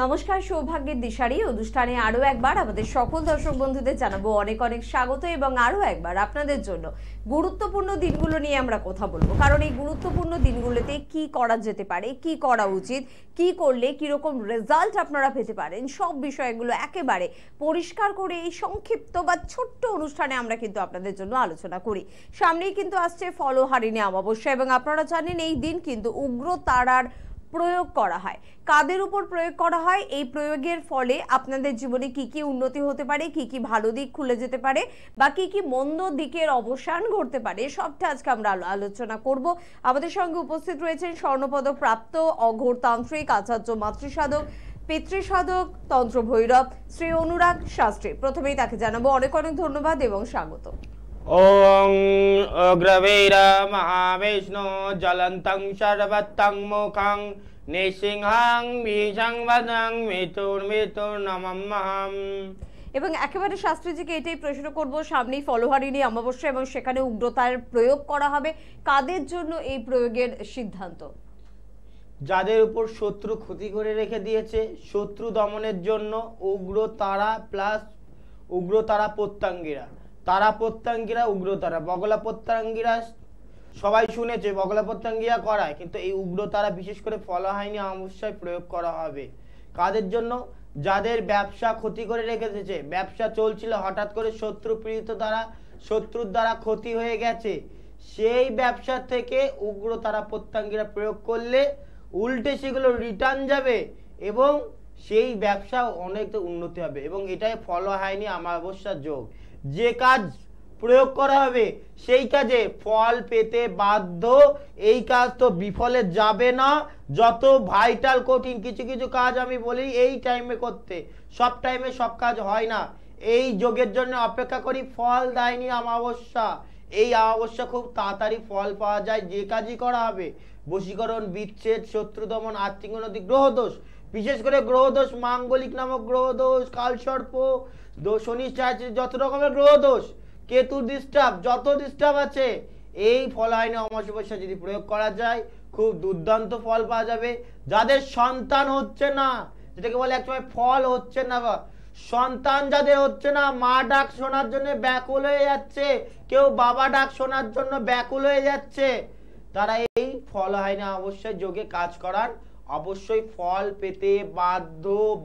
নমস্কার, সৌভাগ্যের দিশারি অনুষ্ঠানে আরো একবার আমাদের সকল দর্শক বন্ধুদের জানাবো অনেক অনেক স্বাগত এবং আরো একবার আপনাদের জন্য গুরুত্বপূর্ণ দিনগুলো নিয়ে আমরা কথা বলবো। কারণ এই গুরুত্বপূর্ণ দিনগুলোতে কি করা যেতে পারে, কি করা উচিত, কি করলে কিরকম রেজাল্ট আপনারা পেতে পারেন, সব বিষয়গুলো একেবারে পরিষ্কার করে এই সংক্ষিপ্ত বা ছোট্ট অনুষ্ঠানে আমরা কিন্তু আপনাদের জন্য আলোচনা করি। সামনেই কিন্তু আসছে ফলহারিণী অমাবস্যা এবং আপনারা জানেন এই দিন কিন্তু উগ্র তারার প্রয়োগ করা হয়। কাদের উপর প্রয়োগ করা হয়, এই প্রয়োগের ফলে আপনাদের জীবনে কি কি উন্নতি হতে পারে, কি কি ভালো দিক খুলে যেতে পারে বা কি কি মন্দ দিকের অবসান ঘটতে পারে, সবটা আজকে আমরা আলোচনা করব। আমাদের সঙ্গে উপস্থিত রয়েছেন স্বর্ণপদক প্রাপ্ত অঘোর তান্ত্রিক আচার্য মাতৃসাধক পিতৃসাধক তন্ত্র ভৈরব শ্রী অনুরাগ শাস্ত্রী। প্রথমেই তাকে জানাবো অনেক অনেক ধন্যবাদ এবং স্বাগত। ওং অগ্রবীর মহাবিষ্ণু জ্বলন্তং সর্বতং মুখং নৃসিংহং বিসংবদং মৃত্যুর্মৃত্যুর্নমঃ। এবং একেবারে শাস্ত্রীজিকে এটাই প্রশ্ন করব, সামনেই ফলহারিণী অমাবস্যা এবং সেখানে উগ্রতার প্রয়োগ করা হবে, কাদের জন্য এই প্রয়োগের সিদ্ধান্ত? যাদের উপর শত্রু ক্ষতি করে রেখে দিয়েছে, শত্রু দমনের জন্য উগ্র তারা প্লাস উগ্র তারা প্রত্যঙ্গীরা, তারা প্রত্যঙ্গীরা উগ্র তারা, বগলা প্রত্যঙ্গীরা সবাই শুনেছে বগলা প্রত্যঙ্গীরা করায়, কিন্তু এই উগ্র তারা বিশেষ করে ফলহারিণী অমাবস্যায় প্রয়োগ করা হবে। কাদের জন্য? যাদের ব্যবসা ক্ষতি করে রেখেছে, ব্যবসা চলছিল, হঠাৎ করে শত্রু পীড়িত দ্বারা শত্রুর দ্বারা ক্ষতি হয়ে গেছে, সেই ব্যবসা থেকে উগ্র তারা প্রত্যঙ্গীরা প্রয়োগ করলে উল্টে সেগুলো রিটার্ন যাবে এবং সেই ব্যবসা অনেক উন্নতি হবে এবং এটাই ফলহারিণী অমাবস্যার যোগ। যে কাজ প্রয়োগ করা হবে সেই কাজে ফল পেতে বাধ্য। এই কাজ তো বিফলে যাবে না। যত ভাইটাল কঠিন কিছু কিছু কাজ আমি বলি এই টাইমে করতে, সব টাইমে সব কাজ হয় না। এই যোগের জন্য অপেক্ষা করি ফলদায়িনী অমাবস্যা। এই অমাবস্যা খুব তাড়াতাড়ি ফল পাওয়া যায় যে কাজই করা হবে। বশীকরণ, বিচ্ছেদ, শত্রু দমন, আর্থিক উন্নতি, গ্রহদোষ, বিশেষ করে গ্রহদোষ, মাঙ্গলিক নামক গ্রহদোষ, কালসর্প দোষ, শনি যত রকমের গ্রহদোষ, কেতুর ডিস্টার্ব, যত ডিস্টার্ব আছে এই ফলহারিণী অমাবস্যা যদি প্রয়োগ করা যায় খুব দুর্দান্ত ফল পাওয়া যাবে। যাদের সন্তান হচ্ছে না, যেটাকে বলে একসময় ফল হচ্ছে না, বা সন্তান যাদের হচ্ছে না, মা ডাক শোনার জন্য ব্যাকুল হয়ে যাচ্ছে, কেউ বাবা ডাক শোনার জন্য ব্যাকুল হয়ে যাচ্ছে, তারা এই ফলহারিণী অমাবস্যায় যোগে কাজ করার অবশ্যই ফল পেতে বাধ্য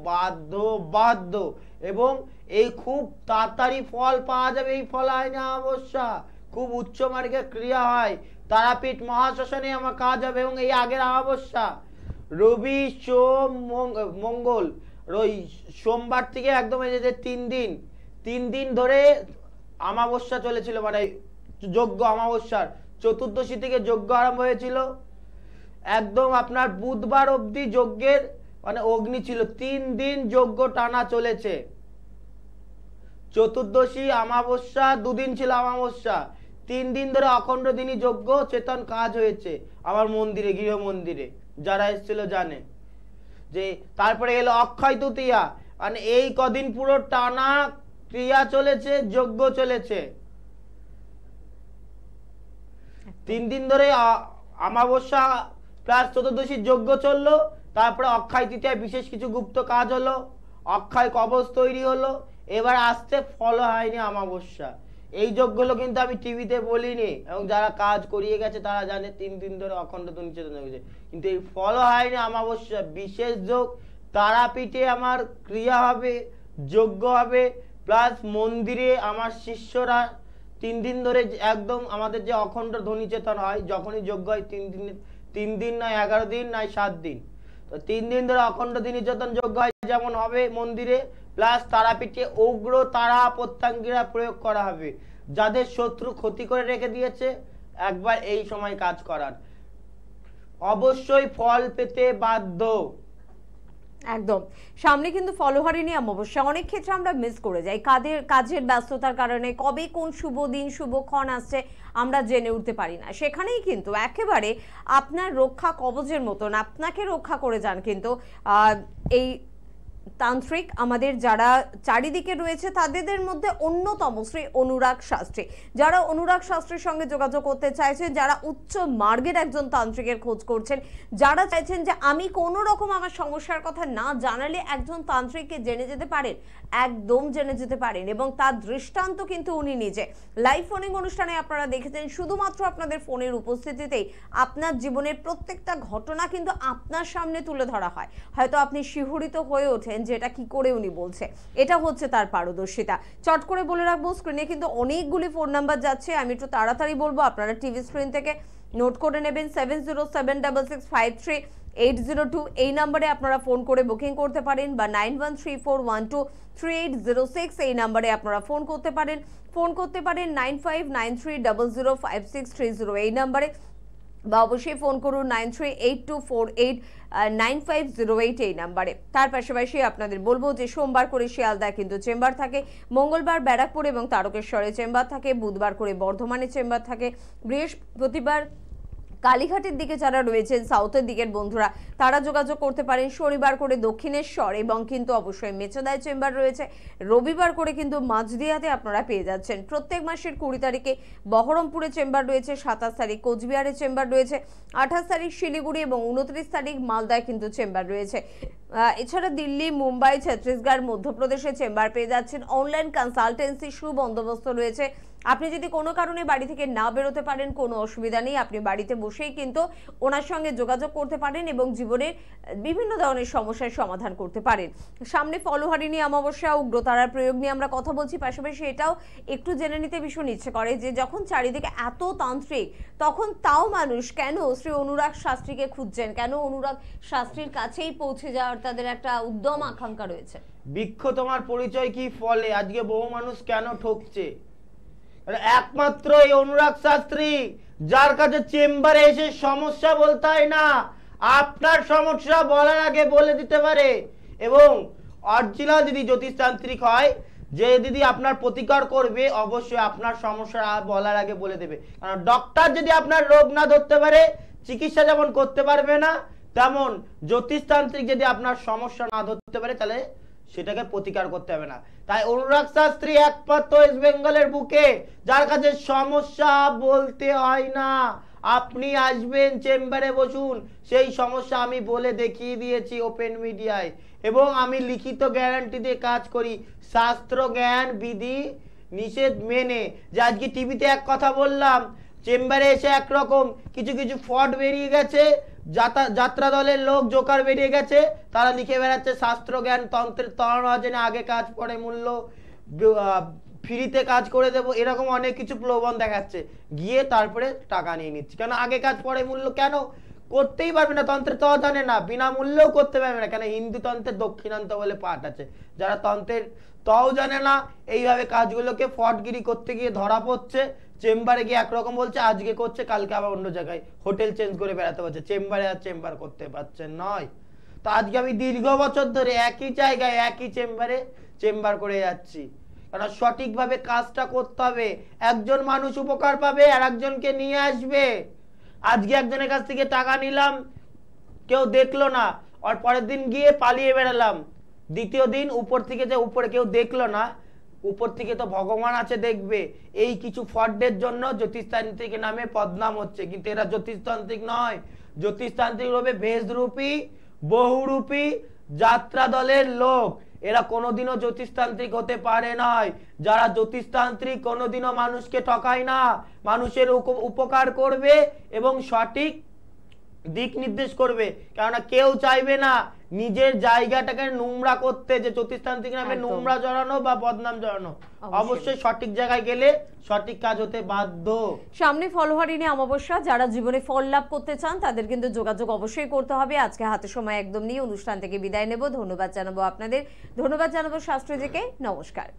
বাধ্য বাধ্য এবং এই খুব তাড়াতাড়ি ফল পাওয়া যাবে। এই ফলহারিণী অমাবস্যা খুব উচ্চ মার্গের ক্রিয়া হয়, তারাপীঠ মহাশ্মশানে আমার কাজ হবে এবং এই আগের অমাবস্যা রবি সোম মঙ্গল, ওই সোমবার থেকে একদম এই যে 3 দিন ধরে অমাবস্যা চলেছিল, মানে যজ্ঞ অমাবস্যার চতুর্দশী থেকে যজ্ঞ আরম্ভ হয়েছিল, একদম আপনার বুধবার অবধি যজ্ঞের মানে অগ্নি ছিল। 3 দিন যজ্ঞ টানা চলেছে। চতুর্দশী অমাবস্যা 2 দিন ছিল অমাবস্যা, 3 দিন ধরে অখণ্ড দিনই যজ্ঞ চেতন কাজ হয়েছে আমার মন্দিরে, গৃহ মন্দিরে যারা এসেছিল জানে। যে তারপরে এলো অক্ষয় তৃতীয়া, মানে এই কদিন পুরো টানা ক্রিয়া চলেছে, যজ্ঞ চলেছে। 3 দিন ধরে অমাবস্যা প্লাস চতুর্দশী যজ্ঞ চললো, তারপরে অক্ষয় তৃতীয়ায় বিশেষ কিছু গুপ্ত কাজ হলো, অক্ষয় কবচ তৈরি হলো, এবার আসছে ফলহারিণী অমাবস্যা। এই যোগগুলো কিন্তু আমি টিভিতে বলিনি এবং যারা কাজ করিয়ে গেছে তারা জানে 3 দিন ধরে অখণ্ড ধ্বনি চেতনা হয়েছে। কিন্তু এই ফলহারিণী অমাবস্যা বিশেষ যোগ, তারাপীঠে আমার ক্রিয়া হবে, যজ্ঞ হবে, প্লাস মন্দিরে আমার শিষ্যরা 3 দিন ধরে একদম আমাদের যে অখণ্ড ধ্বনি চেতন হয়, যখনই যজ্ঞ হয় 3 দিন নয় 11 দিন নয় 7 দিন, তো 3 দিন ধরে অখণ্ড ধ্বনি চেতন যজ্ঞ হয় যেমন হবে মন্দিরে, প্লাস তারাপীঠে উগ্র তারা প্রত্যঙ্গীরা প্রয়োগ করা হবে। যাদের শত্রু ক্ষতি করে রেখে দিয়েছে, একবার এই সময় কাজ করার, অবশ্যই ফল পেতে বাধ্য। একদম। সামনে কিন্তু ফলহারিণী অমাবস্যা, অনেক ক্ষেত্রে আমরা মিস করে যাই কাজের ব্যস্ততার কারণে, কবে কোন শুভ দিন শুভক্ষণ আসছে আমরা জেনে উঠতে পারি না। সেখানেই কিন্তু একেবারে আপনার রক্ষা কবচের মতন আপনাকে রক্ষা করে যান কিন্তু এই তান্ত্রিক আমাদের যারা চারিদিকে রয়েছে তাদের মধ্যে অন্যতম শ্রী অনুরাগ শাস্ত্রী। যারা অনুরাগ শাস্ত্রীর সঙ্গে যোগাযোগ করতে চাইছেন, যারা উচ্চ মার্গের একজন তান্ত্রিকের খোঁজ করছেন, যারা চাইছেন যে আমি কোনো রকম আমার সমস্যার কথা না জানালে একজন তান্ত্রিককে জেনে যেতে পারেন, একদম জেনে যেতে পারেন। এবং তার দৃষ্টান্ত কিন্তু উনি নিজে লাইভ ফোনিং অনুষ্ঠানে আপনারা দেখেছেন। শুধুমাত্র আপনাদের ফোনের উপস্থিতিতেই আপনার জীবনের প্রত্যেকটা ঘটনা কিন্তু আপনার সামনে তুলে ধরা হয়। হয়তো আপনি শিহরিত হয়ে ওঠেন যেটা কি করে উনি বলছে, এটা হচ্ছে তার পারদর্শিতা। চট করে বলে রাখবো, স্ক্রিনে কিন্তু অনেকগুলি ফোন নাম্বার যাচ্ছে, আমি একটু তাড়াতাড়ি বলবো, আপনারা টিভি স্ক্রিন থেকে নোট করে নেবেন। 7076665802 এই নাম্বারে আপনারা ফোন করে বুকিং করতে পারেন, বা 9134123806 এই নাম্বারে আপনারা ফোন করতে পারেন। 9593005630 এই নাম্বারে, বা অবশ্যই ফোন করুন 9382489508 এই নাম্বারে। তার পাশাপাশি আপনাদের বলবো যে সোমবার করে শিয়ালদায় কিন্তু চেম্বার থাকে, মঙ্গলবার ব্যারাকপুর এবং তারকেশ্বরে চেম্বার থাকে, বুধবার করে বর্ধমানে চেম্বার থাকে, বৃহস্পতিবার কালীঘাটের দিকে যারা রয়েছেন সাউথের দিকের বন্ধুরা তারা যোগাযোগ করতে পারেন, শনিবার করে দক্ষিণেশ্বর এবং কিন্তু অবশ্যই মেচেদায় চেম্বার রয়েছে, রবিবার করে কিন্তু মাঝদিয়াতে আপনারা পেয়ে যাচ্ছেন। প্রত্যেক মাসের 20 তারিখে বহরমপুরে চেম্বার রয়েছে, 27 তারিখ কোচবিহারে চেম্বার রয়েছে, 28 তারিখ শিলিগুড়ি এবং 29 তারিখ মালদায় কিন্তু চেম্বার রয়েছে। এছাড়া দিল্লি, মুম্বাই, ছত্তিশগড়, মধ্যপ্রদেশে চেম্বার পেয়ে যাচ্ছেন। অনলাইন কনসালটেন্সি সুবন্দোবস্ত রয়েছে। আপনি যদি কোনো কারণে বাড়ি থেকে না বেরোতে পারেন, কোনো অসুবিধা নেই, আপনি বাড়িতে বসেই কিন্তু ওনার সঙ্গে যোগাযোগ করতে পারেন এবং জীবনের বিভিন্ন ধরনের সমস্যার সমাধান করতে পারেন। সামনে ফলহারিণী অমাবস্যা, উগ্রতারার প্রয়োগ নিয়ে আমরা কথা বলছি, পাশাপাশি এটাও একটু জেনে নিতে ভীষণ ইচ্ছে করে যে যখন চারিদিকে এত তান্ত্রিক, তখন তাও মানুষ কেন শ্রী অনুরাগ শাস্ত্রীকে খুঁজছেন, কেন অনুরাগ শাস্ত্রীর কাছেই পৌঁছে যাওয়ার তাদের একটা উদ্যম আকাঙ্ক্ষা রয়েছে। বৃক্ষ তোমার পরিচয় কি ফলে, আজকে বহু মানুষ কেন ঠকছে, একমাত্র এই অনুরাগ শাস্ত্রী যার কাছে চেম্বারে এসে সমস্যা বলতে হয় না, আপনার সমস্যা বলার আগে বলে দিতে পারে। এবং অরিজিনাল যদি জ্যোতিষতান্ত্রিক হয়, যে দিদি আপনার প্রতিকার করবে, অবশ্যই আপনার সমস্যা বলার আগে বলে দেবে। কারণ ডক্টর যদি আপনার রোগ না ধরতে পারে, চিকিৎসা যেমন করতে পারবে না, তেমন জ্যোতিষতান্ত্রিক যদি আপনার সমস্যা না ধরতে পারে তাহলে সেটাকে প্রতিকার করতে হবে না। তাই অনুরাগ শাস্ত্রী একমাত্র ওয়েস্ট বেঙ্গলের বুকে যার কাছে সমস্যা বলতে হয় না। আপনি আসবেন, চেম্বারে বসুন, সেই সমস্যা আমি বলে দেখিয়ে দিয়েছি ওপেন মিডিয়ায়, এবং আমি লিখিত গ্যারান্টি দিয়ে কাজ করি, শাস্ত্র জ্ঞান বিধি নিষেধ মেনে। যে আজকে টিভিতে এক কথা বললাম, চেম্বারে এসে একরকম কিছু কিছু ফ্রড বেরিয়ে গেছে, যাত্রা দলের লোক জোকার বেরিয়ে গেছে, তারা লিখে বেড়াচ্ছে শাস্ত্র জ্ঞান তন্ত্রের তরণা জেনে আগে কাজ পরে মূল্য, ফ্রিতে কাজ করে দেবো, এরকম অনেক কিছু প্রলোভন দেখাচ্ছে, গিয়ে তারপরে টাকা নিয়ে নিচ্ছে। কেন আগে কাজ পরে মূল্য, কেন করতেই পারবে না, তন্ত্রের তও জানে না, বিনা মূল্যেও করতে পারবে না। কেন হিন্দু তন্ত্রের দক্ষিণান্ত বলে পাঠ আছে, যারা তন্ত্রের তও জানে না, এইভাবে কাজগুলোকে ফ্রডগিরি করতে গিয়ে ধরা পড়ছে। চেম্বারে গিয়ে একরকম বলছে, আজকে করছে, কালকে আবার অন্য জায়গায় হোটেল চেঞ্জ করে বেড়াতে পারছে, চেম্বারে আর চেম্বার করতে পারছেন নয়। তো আজকে আমি দীর্ঘ বছর ধরে একই জায়গায় একই চেম্বারে চেম্বার করে যাচ্ছি, কারণ সঠিকভাবে কাজটা করতে হবে। একজন মানুষ উপকার পাবে আর একজনকে নিয়ে আসবে। আজকে একজনের কাছ থেকে টাকা নিলাম, কেউ দেখলো না, আর পরের দিন গিয়ে পালিয়ে বেড়ালাম, দ্বিতীয় দিন উপর থেকে যে উপরে কেউ দেখলো না, উপর থেকে তো ভগবান আছে দেখবে। এই কিছু ফ্রডের জন্য জ্যোতিষতান্ত্রিক নামে বদনাম হচ্ছে, কিন্তু এরা জ্যোতিষতান্ত্রিক নয়। জ্যোতিষতান্ত্রিক হবে ভেষরূপী বহুরূপী যাত্রা দলের লোক, এরা কোনোদিনও জ্যোতিষতান্ত্রিক হতে পারে নয়। যারা জ্যোতিষতান্ত্রিক কোনোদিনও মানুষকে ঠকায় না, মানুষের উপকার করবে এবং সঠিক দিক নির্দেশ করবে। কেননা কেউ চাইবে না নিজের জায়গাটাকে নোংরা করতে, যে জ্যোতিষতান্ত্রিক নামে নোংরা জড়ানো বা বদনাম জড়ানো। অবশ্যই সঠিক জায়গায় গেলে সঠিক কাজ হতে বাধ্য। সামনে ফলহারিণী অমাবস্যা, যারা জীবনে ফল লাভ করতে চান তাদের কিন্তু যোগাযোগ অবশ্যই করতে হবে। আজকে হাতে সময় একদম নিয়ে অনুষ্ঠান থেকে বিদায় নেব। ধন্যবাদ জানাবো আপনাদের, ধন্যবাদ জানাবো শাস্ত্রীজিকে। নমস্কার।